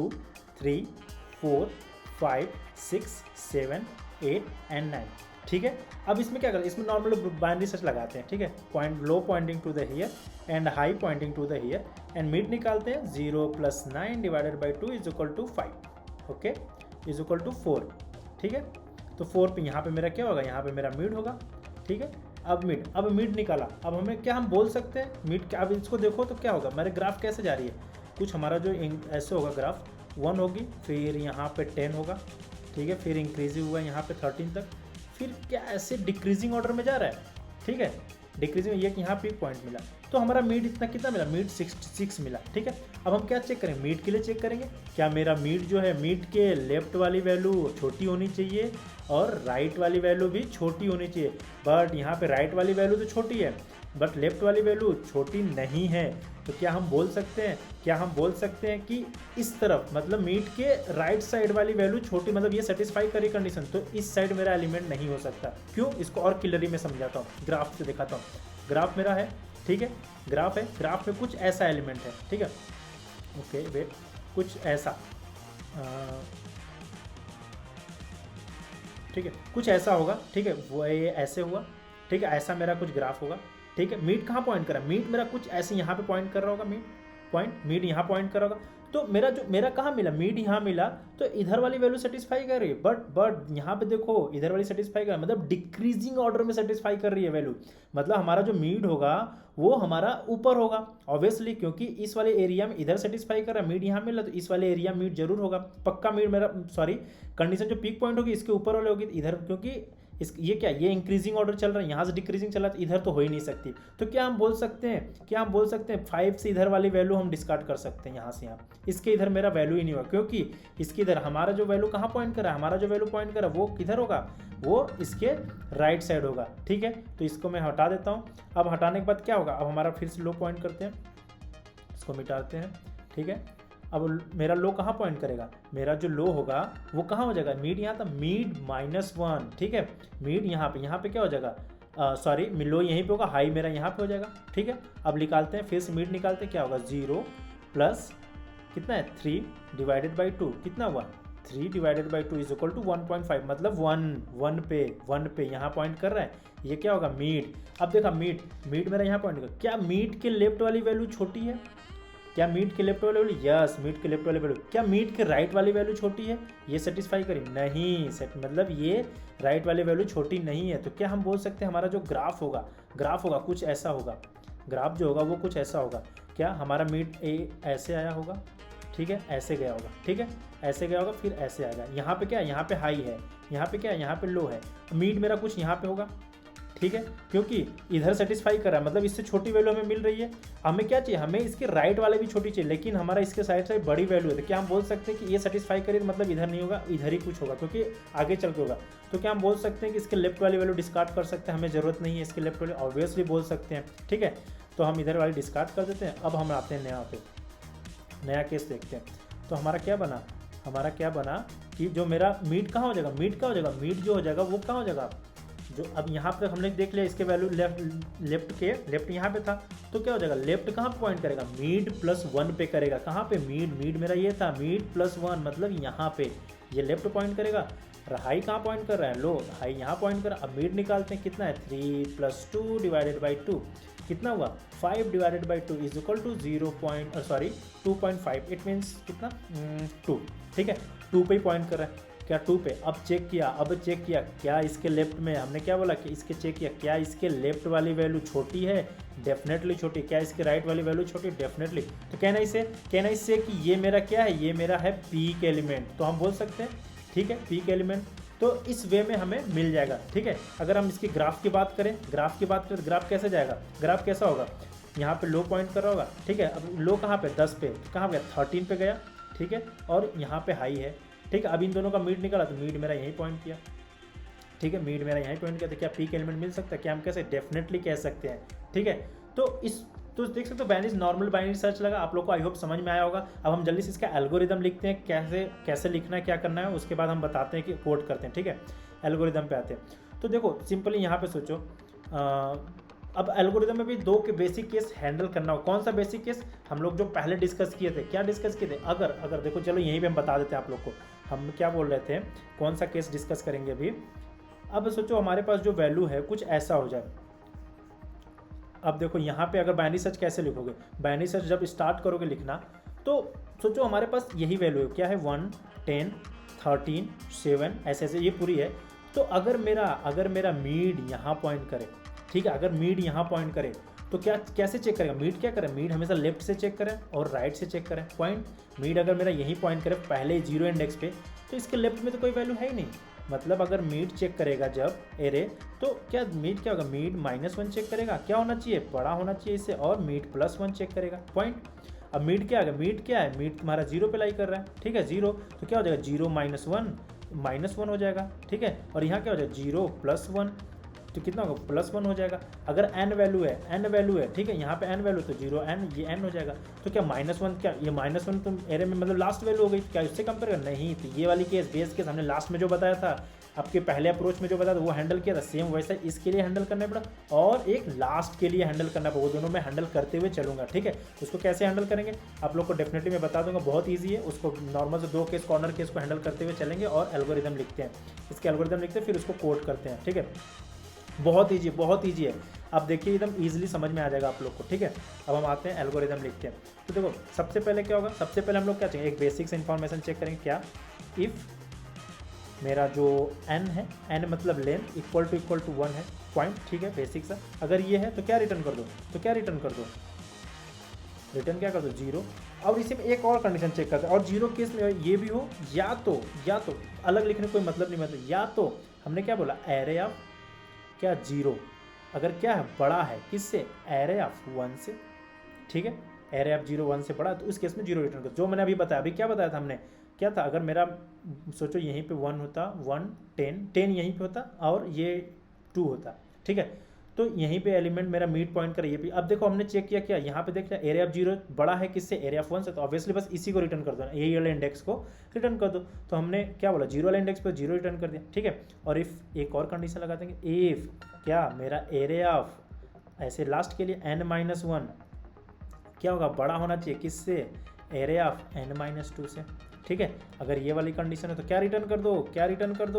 3 4 5 6 7 8 एंड 9, ठीक है। अब इसमें क्या करते हैं, इसमें नॉर्मल बाइनरी सर्च लगाते हैं, ठीक है। Point low pointing to the here and high pointing to the here and mid निकालते हैं 0 + 9 divided by 2 is equal to 5, okay, is equal to 4, ठीक है। तो 4 पे यहाँ पे मेरा क्या होगा, यहाँ पे मेरा मिड होगा, ठीक है। अब मिड निकाला, अब हमें क्या हम बोल सकते हैं मिड क्या। अब इसको देखो तो क्या होगा, मेरे ग्राफ कैसे जा रही है, कुछ हमारा जो ऐसे होगा ग्राफ 1 होगी, फिर यहाँ पे 10 होगा, ठीक है, फिर इंक्रीजिंग हुआ यहाँ पे 13 तक, फिर क्या ऐसे डिक्रीजिंग ऑर्डर में जा रहा है, ठीक है। डिक्रीजिंग ये यहाँ पे पॉइंट मिला, तो हमारा मीड इतना कितना मिला, मीड 66 मिला, ठीक है। अब हम क्या चेक करेंगे, मीड के लिए चेक करेंगे क्या मेरा मीड जो है, मीड के लेफ्ट वाली वैल्यू छोटी होनी चाहिए और राइट वाली वैल्यू भी छोटी होनी चाहिए। बट यहाँ पे राइट वाली वैल्यू तो छोटी है बट लेफ्ट वाली वैल्यू छोटी नहीं है। तो क्या हम बोल सकते हैं कि इस तरफ मतलब मीट के राइट साइड वाली वैल्यू छोटी, मतलब ये सेटिस्फाई करी कंडीशन, तो इस साइड मेरा एलिमेंट नहीं हो सकता। क्यों, इसको और क्लियरली मैं समझाता हूँ, ग्राफ से दिखाता हूँ। ग्राफ मेरा है, ठीक है, ग्राफ है, ग्राफ में कुछ ऐसा एलिमेंट है, ठीक है, ओके वेट, कुछ ऐसा, ठीक है, कुछ ऐसा होगा, ठीक है, वो ये ऐसे हुआ, ठीक है, ऐसा मेरा कुछ ग्राफ होगा, ठीक है। मीट कहाँ पॉइंट कर रहा है, मीट मेरा कुछ ऐसे यहाँ पे पॉइंट कर रहा होगा, मीट यहाँ पॉइंट कर रहा होगा। तो मेरा कहाँ मिला, मीट यहाँ मिला, तो इधर वाली वैल्यू सेटिस्फाई कर रही है, बट यहाँ पे देखो इधर वाली सेटिस्फाई कर, मतलब डिक्रीजिंग ऑर्डर में सेटिस्फाई कर रही है वैल्यू। मतलब हमारा जो मीट होगा वो हमारा ऊपर होगा ऑब्वियसली, क्योंकि इस वाले एरिया में इधर सेटिस्फाई कर रहा है, मीट यहाँ मिला, तो इस वाले एरिया मीट जरूर होगा पक्का। मीट मेरा कंडीशन जो पीक पॉइंट होगी इसके ऊपर वाले होगी इधर, क्योंकि ये क्या, ये इंक्रीजिंग ऑर्डर चल रहा है, यहाँ से डिक्रीजिंग चल रहा है, तो इधर तो हो ही नहीं सकती। तो क्या हम बोल सकते हैं 5 से इधर वाली वैल्यू हम डिस्कार्ड कर सकते हैं, यहाँ से यहाँ, इसके इधर मेरा वैल्यू ही नहीं होगा, क्योंकि इसके इधर हमारा जो वैल्यू कहाँ पॉइंट कर रहा है, हमारा जो वैल्यू पॉइंट कर रहा है वो किधर होगा, वो इसके राइट साइड होगा, ठीक है। तो इसको मैं हटा देता हूँ। अब हटाने के बाद क्या होगा, अब हमारा फिर से लो पॉइंट करते हैं, इसको मिटाते हैं, ठीक है। अब मेरा लो कहाँ पॉइंट करेगा, मेरा जो लो होगा वो कहाँ हो जाएगा, मीड यहाँ था, मीड -1, ठीक है, मीड यहाँ पे क्या हो जाएगा, सॉरी लो यहीं पे होगा, हाई मेरा यहाँ पे हो जाएगा, ठीक है। अब निकालते हैं, फिर से मीड निकालते हैं, क्या होगा 0 प्लस कितना है 3 डिवाइडेड बाई 2, कितना हुआ 3 divided by 2 is equal to 1.5, मतलब 1 पे यहाँ पॉइंट कर रहा है, ये क्या होगा मीड। अब देखा मीड मेरा यहाँ पॉइंट कर, क्या मीड के लेफ्ट वाली वैल्यू छोटी है, क्या मीट के लेफ्ट वाली वैल्यू, यस मीट के लेफ्ट वाली वैल्यू, क्या मीट के राइट वाली वैल्यू छोटी है, ये सेटिस्फाई करी नहीं, मतलब ये राइट वाली वैल्यू छोटी नहीं है। तो क्या हम बोल सकते हैं हमारा जो ग्राफ होगा कुछ ऐसा होगा, ग्राफ जो होगा वो कुछ ऐसा होगा, क्या हमारा मीट ऐसे आया होगा, ठीक है, ऐसे गया होगा, ठीक है, ऐसे गया होगा, फिर ऐसे आएगा, यहाँ पे क्या है, यहाँ पे हाई है, यहाँ पे क्या है, यहाँ पे लो है, मीट मेरा कुछ यहाँ पे होगा, ठीक है, क्योंकि इधर सेटिस्फाई कर रहा है, मतलब इससे छोटी वैल्यू हमें मिल रही है। हमें क्या चाहिए, हमें इसके राइट वाले भी छोटी चाहिए, लेकिन हमारा इसके साइड से बड़ी वैल्यू है। तो क्या हम बोल सकते हैं कि ये सेटिस्फाई करे, मतलब इधर नहीं होगा, इधर ही कुछ होगा, क्योंकि आगे चल के होगा। तो क्या हम बोल सकते हैं कि इसके लेफ्ट वाली वैल्यू डिस्कार्ड कर सकते हैं, हमें जरूरत नहीं है इसके लेफ्ट वाली, ऑब्वियसली बोल सकते हैं, ठीक है। तो हम इधर वाली डिस्कार्ड कर देते हैं। अब हम आते हैं नया केस देखते हैं। तो हमारा क्या बना कि जो मेरा मीट कहाँ हो जाएगा, मीट जो हो जाएगा वो कहाँ हो जाएगा, जो अब यहाँ पे हमने देख लिया इसके वैल्यू लेफ्ट यहाँ पे था, तो क्या हो जाएगा, लेफ्ट कहाँ पे पॉइंट करेगा, मीड +1 पे करेगा, कहाँ पे मीड मेरा ये था, मीड +1 मतलब यहाँ पे ये लेफ्ट पॉइंट करेगा। हाई कहाँ पॉइंट कर रहा है, लो हाई यहाँ पॉइंट कर रहा है। अब मीड निकालते हैं, कितना है 3 + 2 डिवाइडेड बाई 2, कितना हुआ 5 divided by 2 is equal to 2.5, it means कितना 2, ठीक है, 2 पे ही पॉइंट कर रहा है, क्या 2 पे। अब चेक किया क्या इसके लेफ्ट में, हमने क्या बोला कि इसके चेक किया क्या इसके लेफ्ट वाली वैल्यू छोटी है, डेफिनेटली छोटी, क्या इसके राइट वाली वैल्यू छोटी, डेफिनेटली। तो कहना इससे कि ये मेरा क्या है, ये मेरा है पीक एलिमेंट, तो हम बोल सकते हैं, ठीक है, पीक एलिमेंट। तो इस वे में हमें मिल जाएगा, ठीक है। अगर हम इसकी ग्राफ की बात करें तो ग्राफ कैसे जाएगा, ग्राफ कैसा होगा, यहाँ पे लो पॉइंट कर रहा होगा, ठीक है। अब लो कहाँ पे 10 पे, कहाँ गया 13 पे गया, ठीक है, और यहाँ पे हाई है, ठीक है। अब इन दोनों का मीड निकाला तो मीड मेरा यहीं पॉइंट किया, ठीक है, मीड मेरा यहीं पॉइंट किया, तो क्या पीक एलिमेंट मिल सकता है, क्या हम कैसे डेफिनेटली कह सकते हैं, ठीक है। तो देख सकते हो नॉर्मल बाइनरी सर्च लगा आप लोग को, आई होप समझ में आया होगा। अब हम जल्दी से इसका एल्गोरिदम लिखते हैं, कैसे लिखना है, क्या करना है, उसके बाद हम बताते हैं कि कोड करते हैं, ठीक है। एल्गोरिदम पे आते हैं। तो देखो सिंपली यहाँ पे सोचो, अब एल्गोरिदम में भी दो के बेसिक केस हैंडल करना हो। कौन सा बेसिक केस? हम लोग जो पहले डिस्कस किए थे। क्या डिस्कस किए थे? अगर देखो चलो यहीं पे हम बता देते हैं आप लोग को, हम क्या बोल रहे थे, कौन सा केस डिस्कस करेंगे अभी। अब सोचो हमारे पास जो वैल्यू है कुछ ऐसा हो जाए। अब देखो यहाँ पे अगर बाइनरी सर्च कैसे लिखोगे, बाइनरी सर्च जब स्टार्ट करोगे लिखना तो सोचो हमारे पास यही वैल्यू है, क्या है 1, 10, 13, 7 ऐसे ऐसे ये पूरी है। तो अगर मेरा मीड यहाँ पॉइंट करे, ठीक है, अगर मीड यहाँ पॉइंट करे तो क्या कैसे चेक करेगा? मीड क्या करें? मीड हमेशा लेफ्ट से चेक करें और राइट से चेक करें पॉइंट। मीड अगर मेरा यही पॉइंट करे पहले 0 इंडेक्स पे तो इसके लेफ्ट में तो कोई वैल्यू है ही नहीं। मतलब अगर मीड चेक करेगा जब एरे, तो क्या मीड क्या होगा? मीड -1 चेक करेगा, क्या होना चाहिए? बड़ा होना चाहिए इससे, और मीड +1 चेक करेगा पॉइंट। अब मीड क्या है? मीड क्या है? मीड तुम्हारा 0 पे लाई कर रहा है, ठीक है 0, तो क्या हो जाएगा 0 -1 हो जाएगा, ठीक है। और यहाँ क्या हो जाएगा 0 +1, तो कितना होगा? +1 हो जाएगा। अगर n वैल्यू है, ठीक है, यहाँ पे n वैल्यू तो 0 n, ये n हो जाएगा। तो क्या -1, क्या ये -1 तुम एरे में मतलब लास्ट वैल्यू हो गई, क्या इससे कम करेगा? नहीं। तो ये वाली केस बेस केस हमने लास्ट में जो बताया था, आपके पहले अप्रोच में जो बताया था वो हैंडल किया था, सेम वैसा इसके लिए हैंडल करना पड़ा और एक लास्ट के लिए हैंडल करना पड़ा। वो दोनों में हैंडल करते हुए चलूंगा, ठीक है। उसको कैसे हैंडल करेंगे आप लोग को डेफिनेटली मैं बता दूंगा, बहुत ईजी है। उसको नॉर्मल से 2 केस कॉर्नर केस को हैंडल करते हुए चलेंगे और एल्गोरिदम लिखते हैं, इसके एल्गोरिदम लिखते हैं फिर उसको कोड करते हैं, ठीक है। बहुत ईजी है। अब देखिए एकदम ईजिली समझ में आ जाएगा आप लोग को, ठीक है। अब हम आते हैं एल्गोरिदम लिखते हैं। तो देखो सबसे पहले क्या होगा, सबसे पहले हम लोग क्या चाहिए, एक बेसिक से इन्फॉर्मेशन चेक करेंगे। क्या? इफ़ मेरा जो n है, n मतलब लेंथ इक्वल टू 1 है पॉइंट, ठीक है, बेसिक सा। अगर ये है तो क्या रिटर्न कर दो? रिटर्न क्या कर दो? 0। और इसी में एक और कंडीशन चेक करते हैं, और 0 केस में ये भी हो या तो अलग लिखने कोई मतलब नहीं, मतलब या तो हमने क्या बोला, एरे ऑफ क्या 0 अगर क्या है बड़ा है किससे? एरे ऑफ 1 से, ठीक है। एरे ऑफ 0 1 से बड़ा तो उस केस में 0 रिटर्न कर। जो मैंने अभी बताया, अभी क्या बताया था हमने, क्या था? अगर मेरा सोचो यहीं पे 1 होता, 1 10 यहीं पे होता और ये 2 होता, ठीक है। तो यहीं पे एलिमेंट मेरा मीड पॉइंट करे ये भी। अब देखो हमने चेक किया क्या, यहाँ पे देख लिया एरे ऑफ 0 बड़ा है किससे? एरे ऑफ 1 से, तो ऑब्वियसली बस इसी को रिटर्न कर दो, यही वाले इंडेक्स को रिटर्न कर दो। तो हमने क्या बोला, 0 वाले इंडेक्स पर 0 रिटर्न कर दिया, ठीक है। और इफ़ एक और कंडीशन लगा देंगे, इफ़ क्या मेरा एरे ऑफ ऐसे लास्ट के लिए n-1 क्या होगा? बड़ा होना चाहिए किससे? एरे ऑफ n-2 से, ठीक है। अगर ये वाली कंडीशन है तो क्या रिटर्न कर दो? रिटर्न कर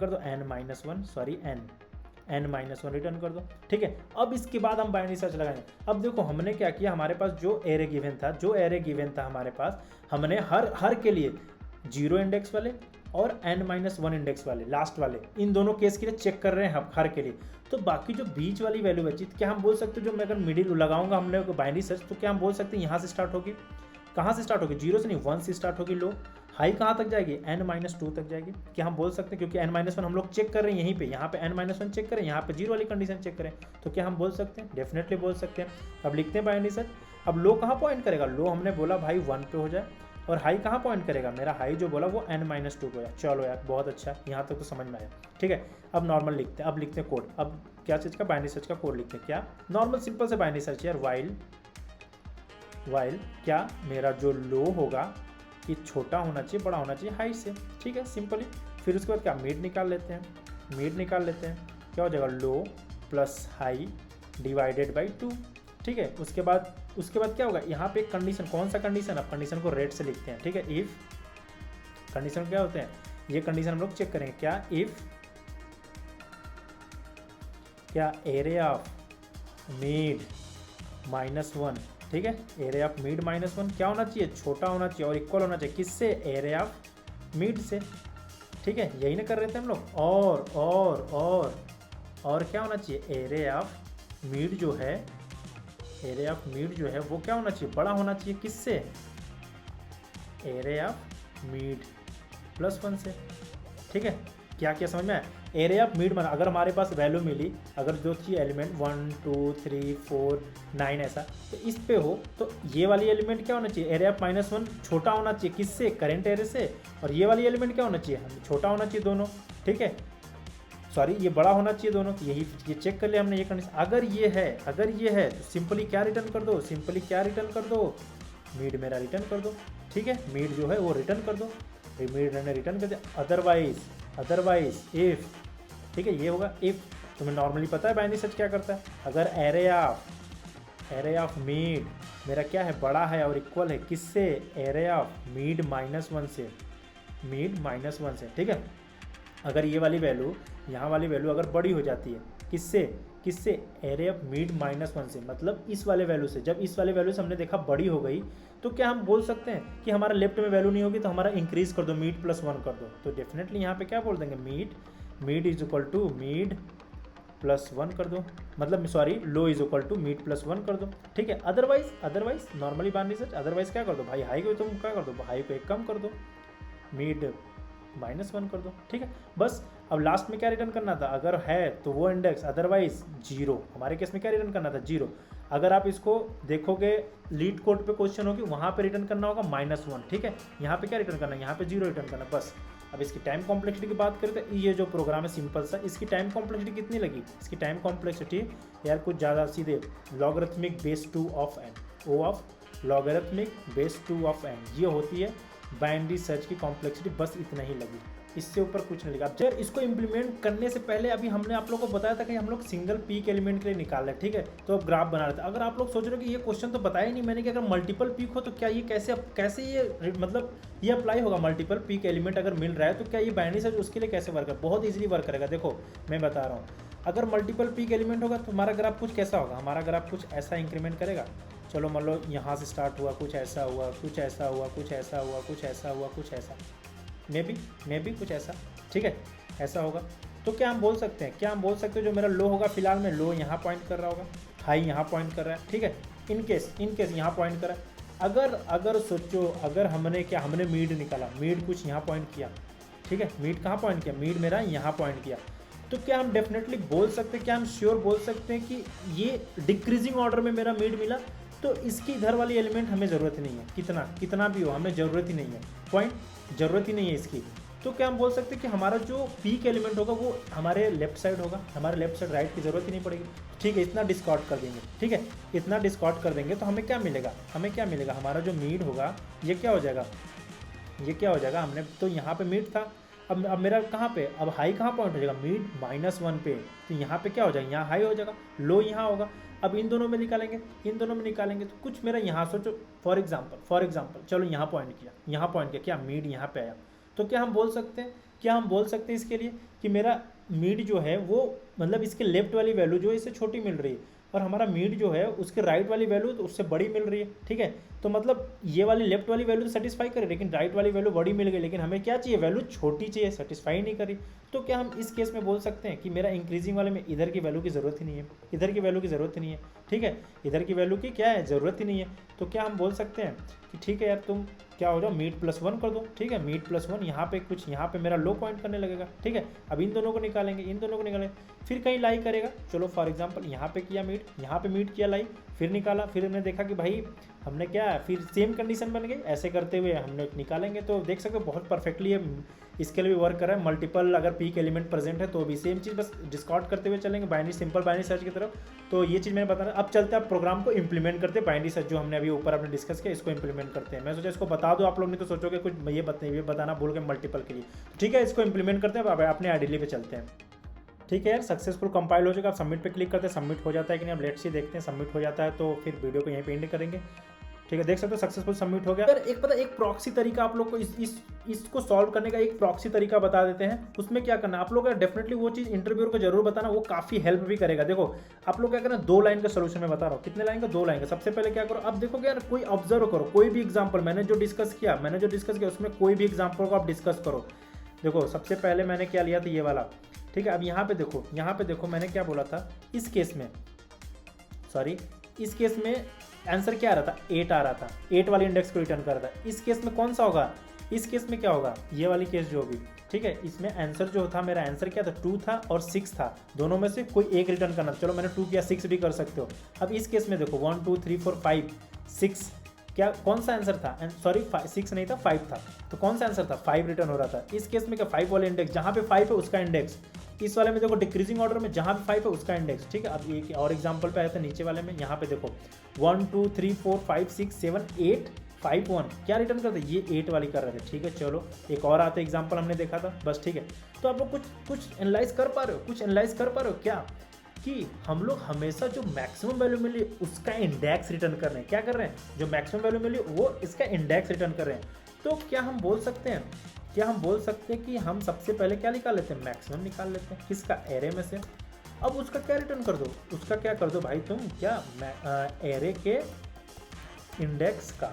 दो n-1, सॉरी n-1 रिटर्न कर दो, ठीक है। अब इसके बाद हम बाइनरी सर्च लगाएंगे। अब देखो हमने क्या किया, हमारे पास जो एरे गिवन था हमारे पास, हमने हर के लिए 0 इंडेक्स वाले और n-1 इंडेक्स वाले लास्ट वाले, इन दोनों केस के लिए चेक कर रहे हैं हम हर के लिए। तो बाकी जो बीच वाली वैल्यू बची, क्या हम बोल सकते हैं, जो मैं अगर मिडिल लगाऊंगा हमने बाइनरी सर्च, तो क्या हम बोल सकते हैं यहाँ से स्टार्ट होगी? कहाँ से स्टार्ट होगी? 0 से नहीं, 1 से स्टार्ट होगी। लो हाई कहाँ तक जाएगी? n-2 तक जाएगी। क्या हम बोल सकते हैं, क्योंकि n-1 हम लोग चेक कर रहे हैं यहीं पे, यहाँ पे n-1 चेक करें, यहाँ पे 0 वाली कंडीशन चेक करें, तो क्या हम बोल सकते हैं? डेफिनेटली बोल सकते हैं। अब लिखते हैं बाइनरी सर्च। अब लो कहाँ पॉइंट करेगा? लो हमने बोला भाई 1 पे हो जाए, और हाई कहाँ पॉइंट करेगा? मेरा हाई जो बोला वो n-2 पे है। चलो यार बहुत अच्छा, यहाँ तक तो समझ में आया, ठीक है। अब नॉर्मल लिखते हैं, अब लिखते हैं कोड। अब क्या चीज़ का? बाइनरी सर्च का कोड लिखते हैं। क्या? नॉर्मल सिंपल से बाइनरी सर्च यार, वाइल क्या मेरा जो लो होगा कि छोटा होना चाहिए बड़ा होना चाहिए हाई से, ठीक है, सिंपली। फिर उसके बाद क्या? मीड निकाल लेते हैं। क्या हो जाएगा? लो प्लस हाई डिवाइडेड बाई 2, ठीक है। उसके बाद क्या होगा? यहाँ पे एक कंडीशन, कौन सा कंडीशन? अब कंडीशन को रेड से लिखते हैं, ठीक है। इफ़ कंडीशन क्या होते हैं, ये कंडीशन हम लोग चेक करेंगे। क्या? इफ़ क्या एरे ऑफ मीड -1, ठीक है। एरे ऑफ मीड -1 क्या होना चाहिए? छोटा होना चाहिए और इक्वल होना चाहिए किससे? एरे ऑफ मीड से, ठीक है। यही ना कर रहे थे हम लोग। और क्या होना चाहिए? एरे ऑफ मीड जो है वो क्या होना चाहिए? बड़ा होना चाहिए किससे? एरे ऑफ मीड +1 से, ठीक है। क्या समझ में आया? एरे ऑफ मीड में अगर हमारे पास वैल्यू मिली, अगर जो चाहिए एलिमेंट 1 2 3 4 9 ऐसा, तो इस पे हो तो ये वाली एलिमेंट क्या होना चाहिए? एरे ऑफ -1 छोटा होना चाहिए किससे? करेंट एरे से। और ये वाली एलिमेंट क्या होना चाहिए? छोटा होना चाहिए दोनों, ठीक है, सॉरी ये बड़ा होना चाहिए दोनों। यही ये चेक कर लिया हमने ये कंडीशन। अगर ये है तो सिंपली क्या रिटर्न कर दो? मीड रिटर्न कर दो, ठीक है। मीड जो है वो रिटर्न कर दो, मीड ने रिटर्न कर दिया। अदरवाइज अदरवाइज इफ, ठीक है ये होगा इफ। तुम्हें नॉर्मली पता है बाइनरी सर्च क्या करता है, अगर एरे ऑफ मीड मेरा क्या है, बड़ा है और इक्वल है किससे, एरे ऑफ मीड -1 से, मीड -1 से, ठीक है। अगर ये वाली वैल्यू, यहाँ वाली वैल्यू अगर बड़ी हो जाती है किससे, किससे, एरे ऑफ मीड -1 से, मतलब इस वाले वैल्यू से। जब इस वाले वैल्यू से हमने देखा बड़ी हो गई, तो क्या हम बोल सकते हैं कि हमारा लेफ्ट में वैल्यू नहीं होगी तो हमारा इंक्रीज कर दो, मीड +1 कर दो। तो डेफिनेटली यहाँ पे क्या बोल देंगे, mid is equal to mid +1 कर दो, मतलब sorry low is equal to mid +1 कर दो, ठीक है। Otherwise normally binary search, otherwise क्या कर दो भाई, हाई को तुम क्या कर दो, हाई को एक कम कर दो, मीड -1 कर दो, ठीक है। बस अब लास्ट में क्या रिटर्न करना था, अगर है तो वो इंडेक्स, अदरवाइज 0। हमारे केस में क्या रिटर्न करना था, 0। अगर आप इसको देखोगे लीड कोड पे क्वेश्चन होगी, वहाँ पे रिटर्न करना होगा -1, ठीक है। यहाँ पे क्या रिटर्न करना है, यहाँ पे 0 रिटर्न करना, बस। अब इसकी टाइम कॉम्प्लेक्सिटी की बात करें तो ये जो प्रोग्राम है सिंपल सा, इसकी टाइम कॉम्प्लेक्सिटी कितनी लगी, इसकी टाइम कॉम्प्लेक्सिटी यार कुछ ज़्यादा, सीधे logarithmic base 2 of n, O of logarithmic base 2 of n, ये होती है बाइनरी सर्च की कॉम्प्लेक्सिटी, बस इतना ही लगी, इससे ऊपर कुछ नहीं लगा। जब इसको इम्प्लीमेंट करने से पहले अभी हमने आप लोगों को बताया था कि हम लोग सिंगल पीक एलिमेंट के लिए निकाल रहे हैं, ठीक है। तो अब ग्राफ बना रहे थे। अगर आप लोग सोच रहे हो कि ये क्वेश्चन तो बताया ही नहीं मैंने कि अगर मल्टीपल पीक हो तो क्या ये कैसे ये मतलब ये अप्लाई होगा, मल्टीपल पीक एलिमेंट अगर मिल रहा है तो क्या ये बाइनरी सर्च उसके लिए कैसे वर्क है, बहुत ईजिली वर्क करेगा। देखो मैं बता रहा हूँ, अगर मल्टीपल पीक एलिमेंट होगा तो हमारा ग्राफ कुछ कैसा होगा, हमारा ग्राफ कुछ ऐसा इंक्रीमेंट करेगा। चलो मान लो यहाँ से स्टार्ट हुआ, कुछ ऐसा हुआ, कुछ ऐसा हुआ, कुछ ऐसा हुआ, कुछ ऐसा हुआ, कुछ ऐसा, मे बी कुछ ऐसा, ठीक है, ऐसा होगा। तो क्या हम बोल सकते हैं, जो मेरा लो होगा फिलहाल में, लो यहाँ पॉइंट कर रहा होगा, हाई यहाँ पॉइंट कर रहा है, ठीक है। इन केस यहाँ पॉइंट कर रहा है। अगर सोचो, अगर हमने मीड निकाला, मीड कुछ यहाँ पॉइंट किया, ठीक है, मीड कहाँ पॉइंट किया, मीड मेरा यहाँ पॉइंट किया, तो क्या हम डेफिनेटली बोल सकते हैं, क्या हम श्योर बोल सकते हैं कि ये डिक्रीजिंग ऑर्डर में मेरा मीड मिला, तो इसकी इधर वाली एलिमेंट हमें ज़रूरत ही नहीं है, कितना भी हो हमें ज़रूरत ही नहीं है, पॉइंट ज़रूरत ही नहीं है इसकी। तो क्या हम बोल सकते हैं कि हमारा जो पीक एलिमेंट होगा वो हमारे लेफ्ट साइड होगा, हमारे लेफ्ट साइड, राइट की ज़रूरत ही नहीं पड़ेगी, ठीक है। इतना डिस्कार्ड कर देंगे, ठीक है, इतना डिस्कार्ड कर देंगे तो हमें क्या मिलेगा, हमारा जो मीड होगा ये क्या हो जाएगा, हमने तो यहाँ पे मीड था, अब मेरा कहाँ पे, अब हाई कहाँ पॉइंट हो जाएगा, मीड -1 पे, तो यहाँ पे क्या हो जाएगा, यहाँ हाई हो जाएगा, लो यहाँ होगा। अब इन दोनों में निकालेंगे तो कुछ मेरा यहाँ सोचो, फॉर एग्जाम्पल चलो यहाँ पॉइंट किया, क्या मीड यहाँ पे आया, तो क्या हम बोल सकते हैं इसके लिए कि मेरा मीड जो है वो मतलब इसके लेफ्ट वाली वैल्यू जो है इससे छोटी मिल रही है, और हमारा मीड जो है उसके राइट वाली वैल्यू तो उससे बड़ी मिल रही है, ठीक है। तो मतलब ये वाली लेफ्ट वाली वैल्यू तो सेटिस्फाई करे, लेकिन राइट वाली वैल्यू बड़ी मिल गई, लेकिन हमें क्या चाहिए, वैल्यू छोटी चाहिए, सेटिस्फाई नहीं करी। तो क्या हम इस केस में बोल सकते हैं कि मेरा इंक्रीजिंग वाले में इधर की वैल्यू की ज़रूरत ही नहीं है, ठीक है, इधर की वैल्यू की क्या है, ज़रूरत ही नहीं है। तो क्या हम बोल सकते हैं कि ठीक है यार तुम क्या हो जाओ, मीड +1 कर दो, ठीक है, मीड +1, यहाँ पे मेरा लो पॉइंट करने लगेगा, ठीक है। अब इन दोनों को निकालेंगे, फिर कहीं लाई करेगा। चलो फॉर एग्जांपल यहाँ पे किया मीड, यहाँ पे मीड किया लाई, फिर निकाला, फिर हमने देखा कि भाई हमने क्या, फिर सेम कंडीशन बन गई, ऐसे करते हुए हमने निकालेंगे। तो देख सकते हो बहुत परफेक्टली इसके लिए भी वर्क कर रहा है। मल्टीपल अगर पीक एलिमेंट प्रेजेंट है तो भी सेम चीज़, बस डिस्कार्ड करते हुए चलेंगे सिंपल बाइनरी सर्च की तरफ। तो ये चीज़ मैंने बताया। अब चलते हैं प्रोग्राम को इंप्लीमेंट करते हैं, बाइनरी सर्च जो हमने अभी ऊपर आपने डिस्कस किया, इसको इंप्लीमेंट करते हैं। मैं सोचा इसको बता दो, आप लोग नहीं तो सोचोगे कुछ ये बताना भूल गए मल्टीपल के लिए। ठीक है, इसको इंप्लीमेंट करते हैं, अब अपने आइडियली पे चलते हैं। ठीक है यार, सक्सेसफुल कंपाइल हो जाएगा। आप सबमिट पे क्लिक करते हैं, सबमिट हो जाता है कि नहीं, अब लेट्स सी देखते हैं। सबमिट हो जाता है तो फिर वीडियो को यहीं पे एंड करेंगे। ठीक है, देख सकते हो सक्सेसफुल सबमिट हो गया। अगर एक प्रॉक्सी तरीका आप लोग को इसको सॉल्व करने का एक प्रॉक्सी तरीका बता देते हैं। उसमें क्या करना, आप लोग डेफिनेटली वो चीज़ इंटरव्यूअर को जरूर बताना, वो काफ़ी हेल्प भी करेगा। देखो आप लोग क्या करना, 2 लाइन का सोल्यूशन मैं बता रहा हूँ। कितने लाइन का, 2 लाइन का। सबसे पहले क्या करो, अब देखो यार कोई ऑब्जर्व करो, कोई भी एग्जाम्पल मैंने जो डिस्कस किया उसमें कोई भी एग्जाम्पल को आप डिस्कस करो। देखो सबसे पहले मैंने क्या लिया था, ये वाला। ठीक है, अब यहाँ पे देखो मैंने क्या बोला था। इस केस में आंसर क्या आ रहा था, 8 आ रहा था। 8 वाले इंडेक्स को रिटर्न कर रहा था। इस केस में कौन सा होगा, इस केस में क्या होगा, ये वाली केस जो होगी। ठीक है, इसमें आंसर जो था, मेरा आंसर क्या था, 2 था और 6 था। दोनों में से कोई एक रिटर्न करना। चलो मैंने 2 किया, 6 भी कर सकते हो। अब इस केस में देखो 1 2 3 4 5 6, क्या कौन सा आंसर था, सॉरी 6 नहीं था, 5 था। तो कौन सा आंसर था, 5 रिटर्न हो रहा था। इस केस में क्या, 5 वाले इंडेक्स, जहाँ पे 5 है उसका इंडेक्स। इस वाले में देखो डिक्रीजिंग ऑर्डर में जहाँ पे 5 है उसका इंडेक्स। ठीक है, अब एक और एग्जांपल पे आए थे नीचे वाले में। यहाँ पे देखो 1 2 3 4 5 6 7 8 5 1 क्या रिटर्न करते, ये 8 वाली कर रहे थे, ठीक है। चलो एक और आते एग्जाम्पल हमने देखा था बस, ठीक है। तो आप लोग कुछ एनालाइज कर पा रहे हो, कुछ एनालाइज कर पा रहे हो क्या, कि हम लोग हमेशा जो मैक्सिमम वैल्यू मिली उसका इंडेक्स रिटर्न कर रहे हैं, क्या कर रहे हैं, जो मैक्सिमम वैल्यू मिली वो इसका इंडेक्स रिटर्न कर रहे हैं। तो क्या हम बोल सकते हैं कि हम सबसे पहले क्या निकाल लेते हैं, मैक्सिमम निकाल लेते हैं किसका, एरे में से। अब उसका क्या रिटर्न कर दो, उसका क्या कर दो भाई तुम, क्या एरे के इंडेक्स का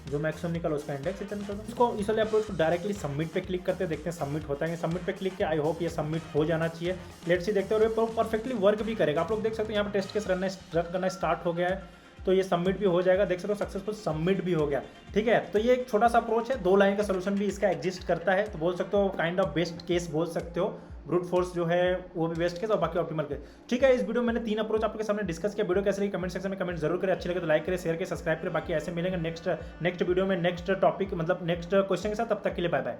जो मैक्सिमम निकालो उसका इंडेक्स रिटर्न कर दो। इसको इस वाले अप्रोच को डायरेक्टली सबमिट पे क्लिक करते देखते हैं सबमिट होता है। सबमिट पे क्लिक किया, आई होप ये सबमिट हो जाना चाहिए। लेट्स सी देखते हैं, और परफेक्टली वर्क भी करेगा। आप लोग देख सकते हैं यहाँ पर टेस्ट केस रन करना स्टार्ट हो गया है, तो ये सबमिट भी हो जाएगा, देख सकते हो सक्सेसफुल सबमिट भी हो गया, ठीक है। तो ये एक छोटा सा अप्रोच है, 2 लाइन का सोल्यूशन भी इसका एग्जिस्ट करता है, तो बोल सकते हो काइंड ऑफ बेस्ट केस बोल सकते हो। ब्रूट फोर्स जो है वो भी बेस्ट केस और बाकी ऑप्टिमल केस, ठीक है। इस वीडियो में मैंने 3 अप्रोच आपके सामने डिस्कस किया। वीडियो कैसे लगी कमेंट सेक्शन में कमेंट जरूर करें, अच्छी लगे तो लाइक करें, शेयर करें, सब्सक्राइब करें। बाकी ऐसे मिलेंगे नेक्स्ट वीडियो में नेक्स्ट टॉपिक मतलब नेक्स्ट क्वेश्चन के साथ, तब तक के लिए बाय बाय।